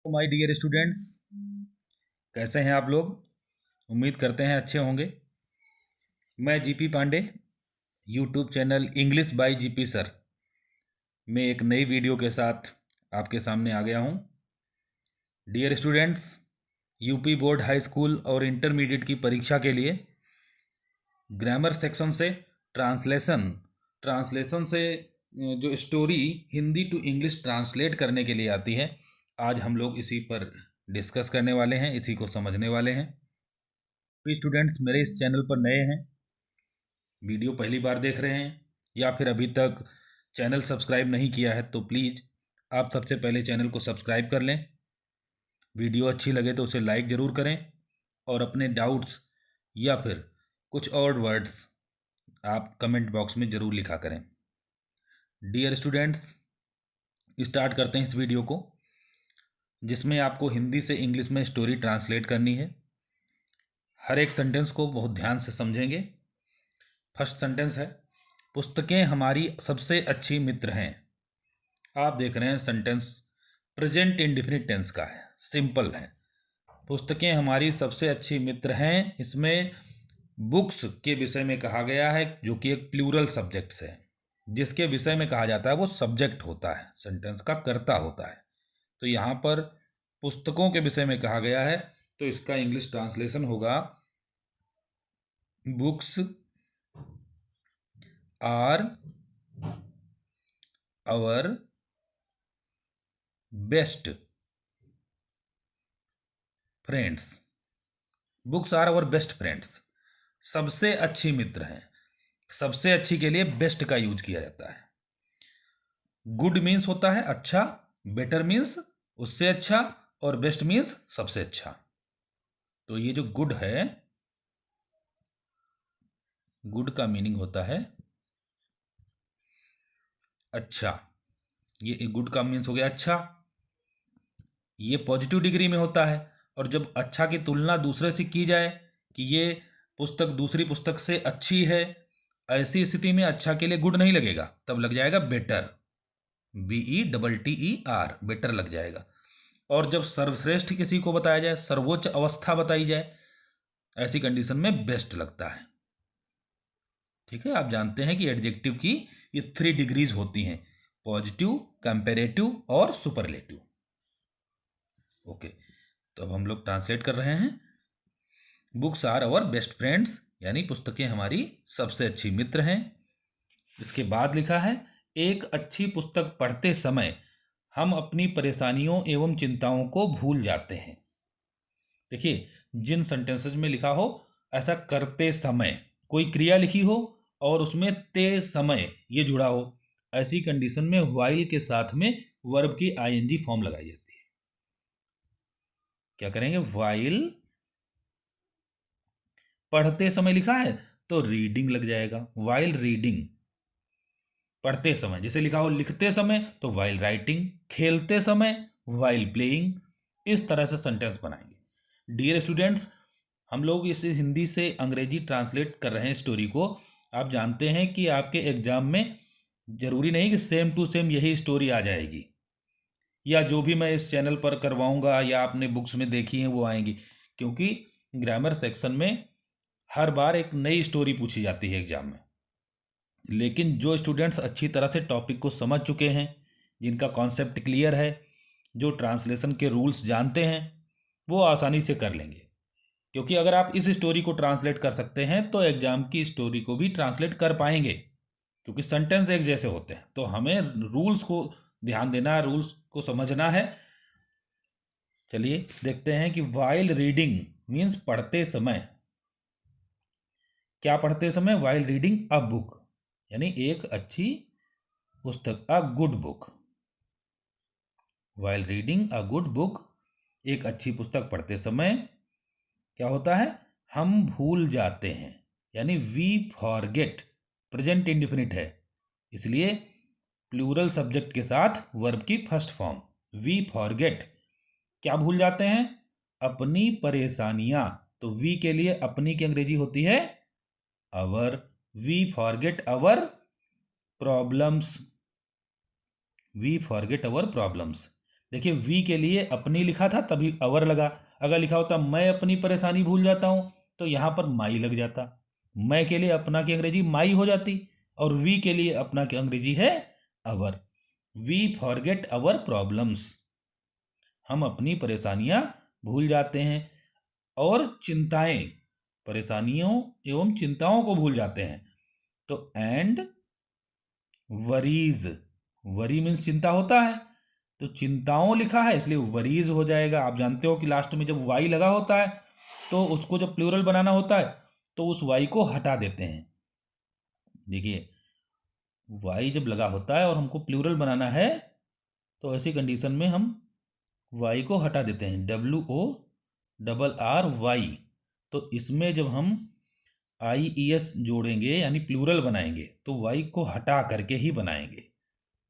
My dear students, कैसे हैं आप लोग। उम्मीद करते हैं अच्छे होंगे। मैं GP Pandey, YouTube channel English by GP sir में एक नई वीडियो के साथ आपके सामने आ गया हूं। Dear students, UP board high school और इंटरमीडिएट की परीक्षा के लिए ग्रामर सेक्शन से ट्रांसलेशन से जो story Hindi to English translate करने के लिए आती है, आज हम लोग इसी पर डिस्कस करने वाले हैं, इसी को समझने वाले हैं। तो स्टूडेंट्स, मेरे इस चैनल पर नए हैं, वीडियो पहली बार देख रहे हैं या फिर अभी तक चैनल सब्सक्राइब नहीं किया है तो प्लीज़ आप सबसे पहले चैनल को सब्सक्राइब कर लें। वीडियो अच्छी लगे तो उसे लाइक ज़रूर करें और अपने डाउट्स या फिर कुछ और वर्ड्स आप कमेंट बॉक्स में ज़रूर लिखा करें। डियर स्टूडेंट्स, स्टार्ट करते हैं इस वीडियो को, जिसमें आपको हिंदी से इंग्लिश में स्टोरी ट्रांसलेट करनी है। हर एक सेंटेंस को बहुत ध्यान से समझेंगे। फर्स्ट सेंटेंस है, पुस्तकें हमारी सबसे अच्छी मित्र हैं। आप देख रहे हैं सेंटेंस प्रेजेंट इंडेफिनिट टेंस का है, सिंपल है। पुस्तकें हमारी सबसे अच्छी मित्र हैं, इसमें बुक्स के विषय में कहा गया है, जो कि एक प्लूरल सब्जेक्ट्स है। जिसके विषय में कहा जाता है वो सब्जेक्ट होता है, सेंटेंस का कर्ता होता है। तो यहाँ पर पुस्तकों के विषय में कहा गया है, तो इसका इंग्लिश ट्रांसलेशन होगा books are our best friends. Books are our best friends, सबसे अच्छी मित्र हैं। सबसे अच्छी के लिए बेस्ट का यूज किया जाता है। गुड मीन्स होता है अच्छा, बेटर मीन्स उससे अच्छा, और बेस्ट मीन्स सबसे अच्छा। तो ये जो गुड है, गुड का मीनिंग होता है अच्छा। ये गुड का मीन्स हो गया अच्छा। ये पॉजिटिव डिग्री में होता है, और जब अच्छा की तुलना दूसरे से की जाए कि ये पुस्तक दूसरी पुस्तक से अच्छी है, ऐसी स्थिति में अच्छा के लिए गुड नहीं लगेगा, तब लग जाएगा बेटर, BETTER, बेटर लग जाएगा। और जब सर्वश्रेष्ठ किसी को बताया जाए, सर्वोच्च अवस्था बताई जाए, ऐसी कंडीशन में बेस्ट लगता है। ठीक है, आप जानते हैं कि एडजेक्टिव की ये 3 डिग्रीज होती हैं, पॉजिटिव, कंपैरेटिव और सुपरलेटिव। ओके, तो अब हम लोग ट्रांसलेट कर रहे हैं। Books are our best friends, यानी पुस्तकें हमारी सबसे अच्छी मित्र हैं। इसके बाद लिखा है, एक अच्छी पुस्तक पढ़ते समय हम अपनी परेशानियों एवं चिंताओं को भूल जाते हैं। देखिए, जिन सेंटेंसेज में लिखा हो ऐसा करते समय, कोई क्रिया लिखी हो और उसमें ते समय ये जुड़ा हो, ऐसी कंडीशन में व्हाइल के साथ में वर्ब की आईएनजी फॉर्म लगाई जाती है। क्या करेंगे, व्हाइल पढ़ते समय लिखा है तो रीडिंग लग जाएगा, व्हाइल रीडिंग। पढ़ते समय जैसे लिखा हो लिखते समय तो व्हाइल राइटिंग, खेलते समय व्हाइल प्लेइंग, इस तरह से सेंटेंस बनाएंगे। डियर स्टूडेंट्स, हम लोग इसे हिंदी से अंग्रेजी ट्रांसलेट कर रहे हैं स्टोरी को। आप जानते हैं कि आपके एग्जाम में जरूरी नहीं कि सेम टू सेम यही स्टोरी आ जाएगी, या जो भी मैं इस चैनल पर करवाऊंगा या आपने बुक्स में देखी हैं वो आएंगी, क्योंकि ग्रामर सेक्शन में हर बार एक नई स्टोरी पूछी जाती है एग्जाम में। लेकिन जो स्टूडेंट्स अच्छी तरह से टॉपिक को समझ चुके हैं, जिनका कॉन्सेप्ट क्लियर है, जो ट्रांसलेशन के रूल्स जानते हैं, वो आसानी से कर लेंगे। क्योंकि अगर आप इस स्टोरी को ट्रांसलेट कर सकते हैं तो एग्जाम की स्टोरी को भी ट्रांसलेट कर पाएंगे, क्योंकि सेंटेंस एक जैसे होते हैं। तो हमें रूल्स को ध्यान देना है, रूल्स को समझना है। चलिए देखते हैं कि वाइल रीडिंग मीन्स पढ़ते समय। क्या पढ़ते समय, वाइल रीडिंग अ बुक, यानी एक अच्छी पुस्तक, a good book. While reading a good book, एक अच्छी पुस्तक पढ़ते समय क्या होता है, हम भूल जाते हैं, यानी वी फॉरगेट। प्रेजेंट इंडेफिनिट है, इसलिए प्लूरल सब्जेक्ट के साथ वर्ब की फर्स्ट फॉर्म, वी फॉरगेट। क्या भूल जाते हैं, अपनी परेशानियां। तो वी के लिए अपनी की अंग्रेजी होती है our, we forget our problems, we forget our problems. देखिए वी के लिए अपनी लिखा था तभी अवर लगा, अगर लिखा होता मैं अपनी परेशानी भूल जाता हूँ तो यहाँ पर माई लग जाता। मैं के लिए अपना की अंग्रेजी माई हो जाती और वी के लिए अपना की अंग्रेजी है our. We forget our problems, हम अपनी परेशानियां भूल जाते हैं और चिंताएं, परेशानियों एवं चिंताओं को भूल जाते हैं। तो एंड वरीज, वरी मीन्स चिंता होता है, तो चिंताओं लिखा है इसलिए वरीज हो जाएगा। आप जानते हो कि लास्ट में जब वाई लगा होता है तो उसको जब प्लूरल बनाना होता है तो उस वाई को हटा देते हैं। देखिए वाई जब लगा होता है और हमको प्लूरल बनाना है तो ऐसी कंडीशन में हम वाई को हटा देते हैं, WORRY। तो इसमें जब हम IES जोड़ेंगे यानी प्लूरल बनाएंगे तो वाई को हटा करके ही बनाएंगे,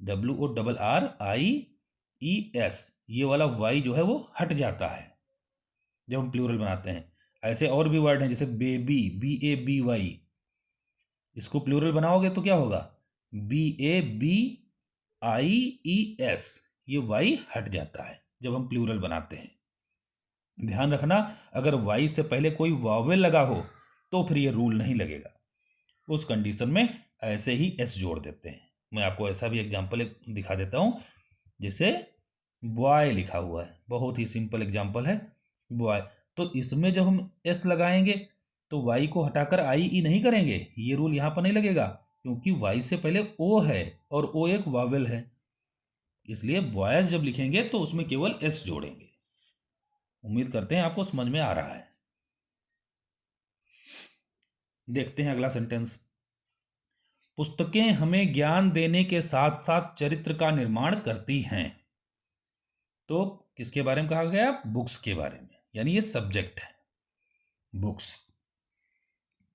WORRIES। ये वाला वाई जो है वो हट जाता है जब हम प्लूरल बनाते हैं। ऐसे और भी वर्ड हैं जैसे बेबी, BABY, इसको प्लूरल बनाओगे तो क्या होगा, BABIES। ये वाई हट जाता है जब हम प्लूरल बनाते हैं। ध्यान रखना अगर वाई से पहले कोई वावेल लगा हो तो फिर ये रूल नहीं लगेगा, उस कंडीशन में ऐसे ही एस जोड़ देते हैं। मैं आपको ऐसा भी एग्जाम्पल दिखा देता हूं, जैसे बॉय लिखा हुआ है, बहुत ही सिंपल एग्जाम्पल है बॉय। तो इसमें जब हम एस लगाएंगे तो वाई को हटाकर IE नहीं करेंगे, ये रूल यहाँ पर नहीं लगेगा क्योंकि वाई से पहले ओ है और ओ एक वावेल है, इसलिए बॉयज जब लिखेंगे तो उसमें केवल एस जोड़ेंगे। उम्मीद करते हैं आपको समझ में आ रहा है। देखते हैं अगला सेंटेंस। पुस्तकें हमें ज्ञान देने के साथ साथ चरित्र का निर्माण करती हैं। तो किसके बारे में कहा गया, बुक्स के बारे में, यानी ये सब्जेक्ट है बुक्स।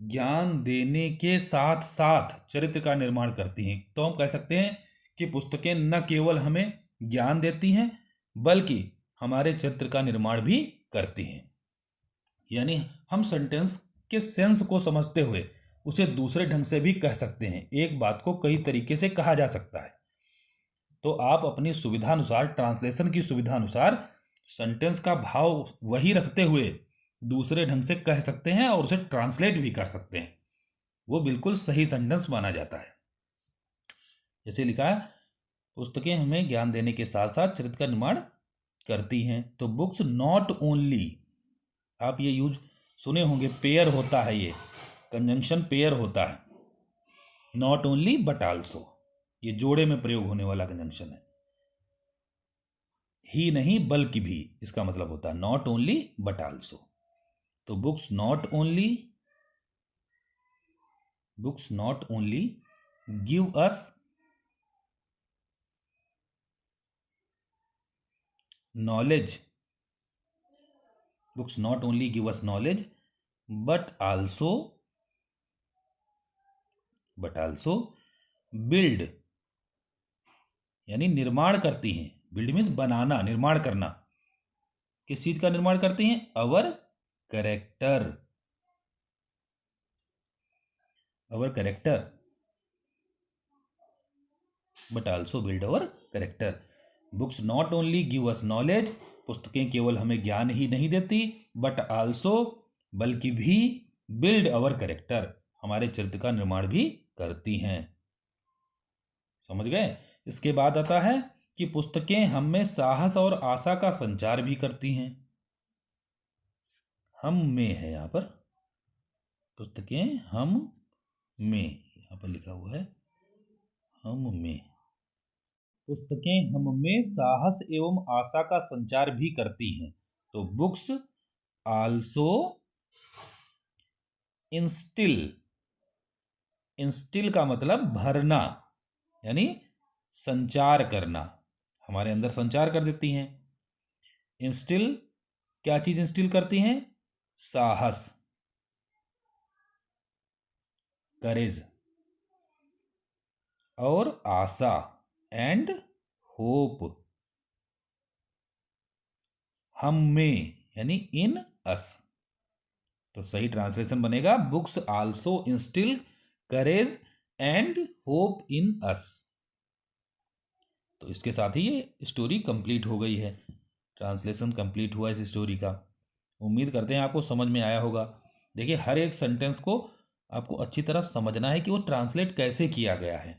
ज्ञान देने के साथ साथ चरित्र का निर्माण करती हैं, तो हम कह सकते हैं कि पुस्तकें न केवल हमें ज्ञान देती हैं बल्कि हमारे चरित्र का निर्माण भी करती हैं। यानी हम सेंटेंस के सेंस को समझते हुए उसे दूसरे ढंग से भी कह सकते हैं, एक बात को कई तरीके से कहा जा सकता है। तो आप अपनी सुविधा अनुसार, ट्रांसलेशन की सुविधा अनुसार सेंटेंस का भाव वही रखते हुए दूसरे ढंग से कह सकते हैं और उसे ट्रांसलेट भी कर सकते हैं, वो बिल्कुल सही सेंटेंस माना जाता है। जैसे लिखा है पुस्तकें हमें ज्ञान देने के साथ साथ चरित्र का निर्माण करती हैं, तो बुक्स नॉट ओनली, आप ये यूज सुने होंगे, पेयर होता है, ये कंजंक्शन पेयर होता है, नॉट ओनली बट आल्सो, ये जोड़े में प्रयोग होने वाला कंजंक्शन है। ही नहीं बल्कि भी इसका मतलब होता है, नॉट ओनली बट आल्सो। तो books not only give us knowledge, books not only give us knowledge but also build, यानी निर्माण करती हैं। बिल्ड मीन्स बनाना, निर्माण करना। किस चीज का निर्माण करती हैं, our character, but also build our character. Books not only give us knowledge, पुस्तकें केवल हमें ज्ञान ही नहीं देती, बट आल्सो, बल्कि भी, बिल्ड अवर कैरेक्टर, हमारे चरित्र का निर्माण भी करती हैं। समझ गए। इसके बाद आता है कि पुस्तकें हम में साहस और आशा का संचार भी करती हैं। हम में है यहाँ पर, पुस्तकें हम में, यहाँ पर लिखा हुआ है हम में। पुस्तकें हम में साहस एवं आशा का संचार भी करती हैं, तो बुक्स आल्सो इंस्टिल का मतलब भरना, यानी संचार करना, हमारे अंदर संचार कर देती हैं। इंस्टिल, क्या चीज इंस्टिल करती हैं, साहस, करेज, और आशा एंड होप, हम में यानी इन अस। तो सही ट्रांसलेशन बनेगा books also instil courage and hope in us. तो इसके साथ ही ये स्टोरी कंप्लीट हो गई है, ट्रांसलेशन कंप्लीट हुआ इस स्टोरी का। उम्मीद करते हैं आपको समझ में आया होगा। देखिए, हर एक सेंटेंस को आपको अच्छी तरह समझना है कि वो ट्रांसलेट कैसे किया गया है।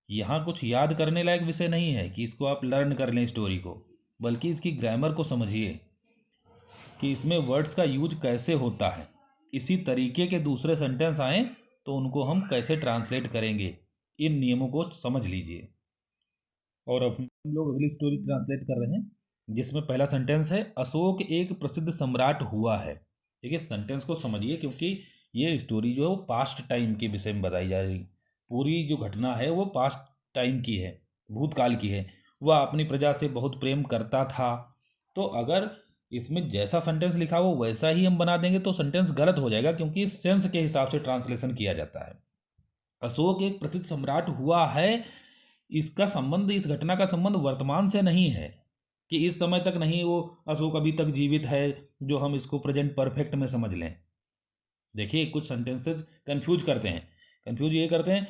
यहाँ कुछ याद करने लायक विषय नहीं है कि इसको आप लर्न कर लें स्टोरी को, बल्कि इसकी ग्रामर को समझिए कि इसमें वर्ड्स का यूज कैसे होता है। इसी तरीके के दूसरे सेंटेंस आए तो उनको हम कैसे ट्रांसलेट करेंगे, इन नियमों को समझ लीजिए। और अब हम लोग अगली स्टोरी ट्रांसलेट कर रहे हैं, जिसमें पहला सेंटेंस है, अशोक एक प्रसिद्ध सम्राट हुआ है। देखिए, सेंटेंस को समझिए क्योंकि ये स्टोरी जो है वो पास्ट टाइम के विषय में बताई जा रही। पूरी जो घटना है वो पास्ट टाइम की है, भूतकाल की है। वह अपनी प्रजा से बहुत प्रेम करता था। तो अगर इसमें जैसा सेंटेंस लिखा हो वैसा ही हम बना देंगे तो सेंटेंस गलत हो जाएगा, क्योंकि सेंस के हिसाब से ट्रांसलेशन किया जाता है। अशोक एक प्रसिद्ध सम्राट हुआ है, इसका संबंध, इस घटना का संबंध वर्तमान से नहीं है कि इस समय तक नहीं, वो अशोक अभी तक जीवित है जो हम इसको प्रेजेंट परफेक्ट में समझ लें। देखिए, कुछ सेंटेंसेज कंफ्यूज करते हैं। कंफ्यूज ये करते हैं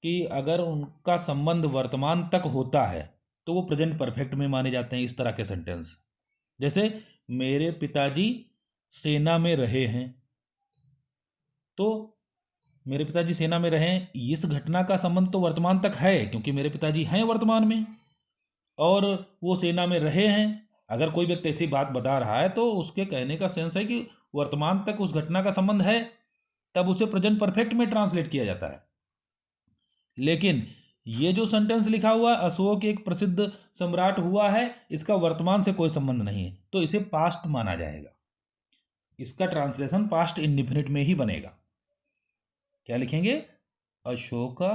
कि अगर उनका संबंध वर्तमान तक होता है तो वो प्रेजेंट परफेक्ट में माने जाते हैं। इस तरह के सेंटेंस, जैसे मेरे पिताजी सेना में रहे हैं, तो मेरे पिताजी सेना में रहे, इस घटना का संबंध तो वर्तमान तक है क्योंकि मेरे पिताजी हैं वर्तमान में और वो सेना में रहे हैं। अगर कोई व्यक्ति ऐसी बात बता रहा है तो उसके कहने का सेंस है कि वर्तमान तक उस घटना का संबंध है, तब उसे प्रेजेंट परफेक्ट में ट्रांसलेट किया जाता है। लेकिन ये जो सेंटेंस लिखा हुआ है, अशोक एक प्रसिद्ध सम्राट हुआ है, इसका वर्तमान से कोई संबंध नहीं है, तो इसे पास्ट माना जाएगा। इसका ट्रांसलेशन पास्ट इंडिफिनिट में ही बनेगा। क्या लिखेंगे? अशोका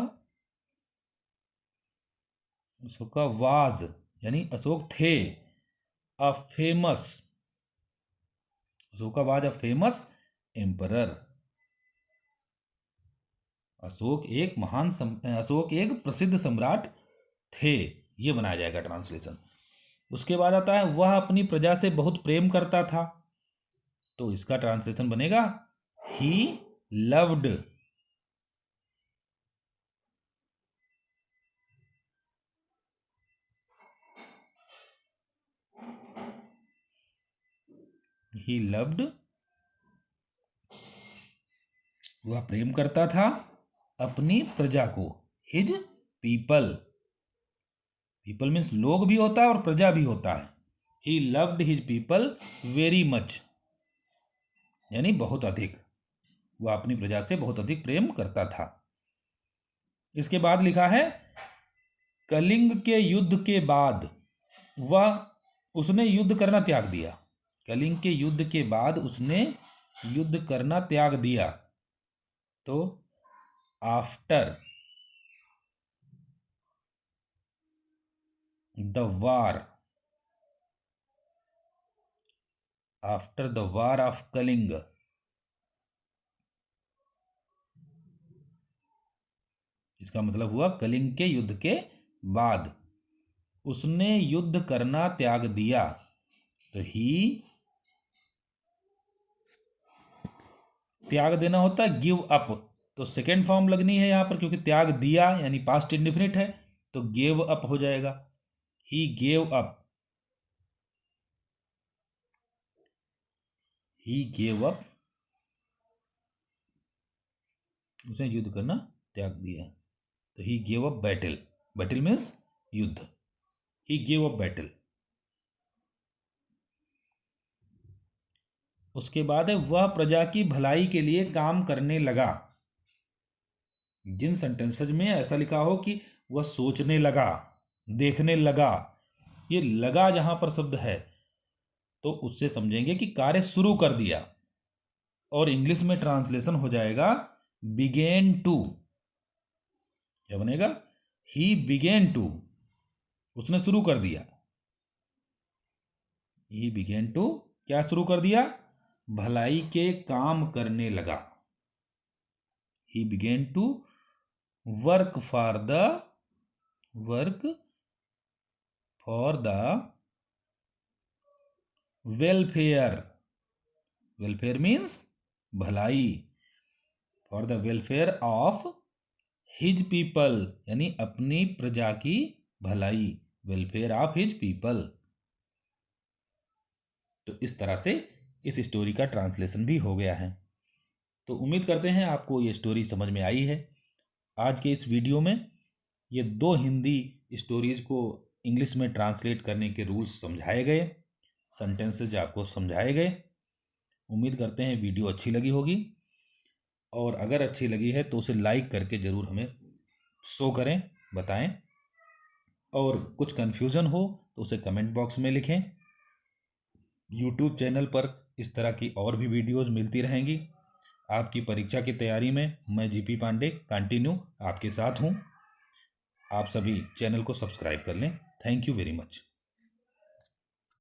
वाज, यानी अशोक थे, a famous, Ashoka was a famous emperor. Ashok एक प्रसिद्ध सम्राट थे, ये बनाया जाएगा ट्रांसलेशन। उसके बाद आता है, वह अपनी प्रजा से बहुत प्रेम करता था, तो इसका ट्रांसलेशन बनेगा ही लव्ड, ही लव्ड, वह प्रेम करता था अपनी प्रजा को, हिज पीपल, पीपल मीन्स लोग भी होता है और प्रजा भी होता है। He loved his people very much, यानी बहुत अधिक, वह अपनी प्रजा से बहुत अधिक प्रेम करता था। इसके बाद लिखा है, कलिंग के युद्ध के बाद उसने युद्ध करना त्याग दिया। कलिंग के युद्ध के बाद उसने युद्ध करना त्याग दिया, तो after the war of Kalinga, इसका मतलब हुआ कलिंग के युद्ध के बाद उसने युद्ध करना त्याग दिया, तो ही, त्याग देना होता है गिव अप, तो सेकेंड फॉर्म लगनी है यहां पर, क्योंकि त्याग दिया यानी पास्ट इंडिफिनिट है, तो गेव अप हो जाएगा। He gave up, he gave up, उसने युद्ध करना त्याग दिया, तो he gave up battle, battle means युद्ध, ही गेव अप बैटल। उसके बाद है, वह प्रजा की भलाई के लिए काम करने लगा। जिन सेंटेंसेज में ऐसा लिखा हो कि वह सोचने लगा, देखने लगा, ये लगा जहां पर शब्द है तो उससे समझेंगे कि कार्य शुरू कर दिया, और इंग्लिश में ट्रांसलेशन हो जाएगा बिगेन टू। क्या बनेगा? ही बिगेन टू, उसने शुरू कर दिया। ही बिगेन टू, क्या शुरू कर दिया? भलाई के काम करने लगा। He began to work for the welfare, welfare means भलाई, for the welfare of his people, यानी अपनी प्रजा की भलाई, वेलफेयर ऑफ हिज पीपल। तो इस तरह से इस स्टोरी का ट्रांसलेशन भी हो गया है। तो उम्मीद करते हैं आपको ये स्टोरी समझ में आई है। आज के इस वीडियो में ये 2 हिंदी स्टोरीज को इंग्लिश में ट्रांसलेट करने के रूल्स समझाए गए, सेंटेंसेज आपको समझाए गए। उम्मीद करते हैं वीडियो अच्छी लगी होगी, और अगर अच्छी लगी है तो उसे लाइक करके ज़रूर हमें शो करें, बताएं। और कुछ कन्फ्यूज़न हो तो उसे कमेंट बॉक्स में लिखें। यूट्यूब चैनल पर इस तरह की और भी वीडियोस मिलती रहेंगी। आपकी परीक्षा की तैयारी में मैं जीपी पांडे कंटिन्यू आपके साथ हूँ। आप सभी चैनल को सब्सक्राइब कर लें। Thank you very much.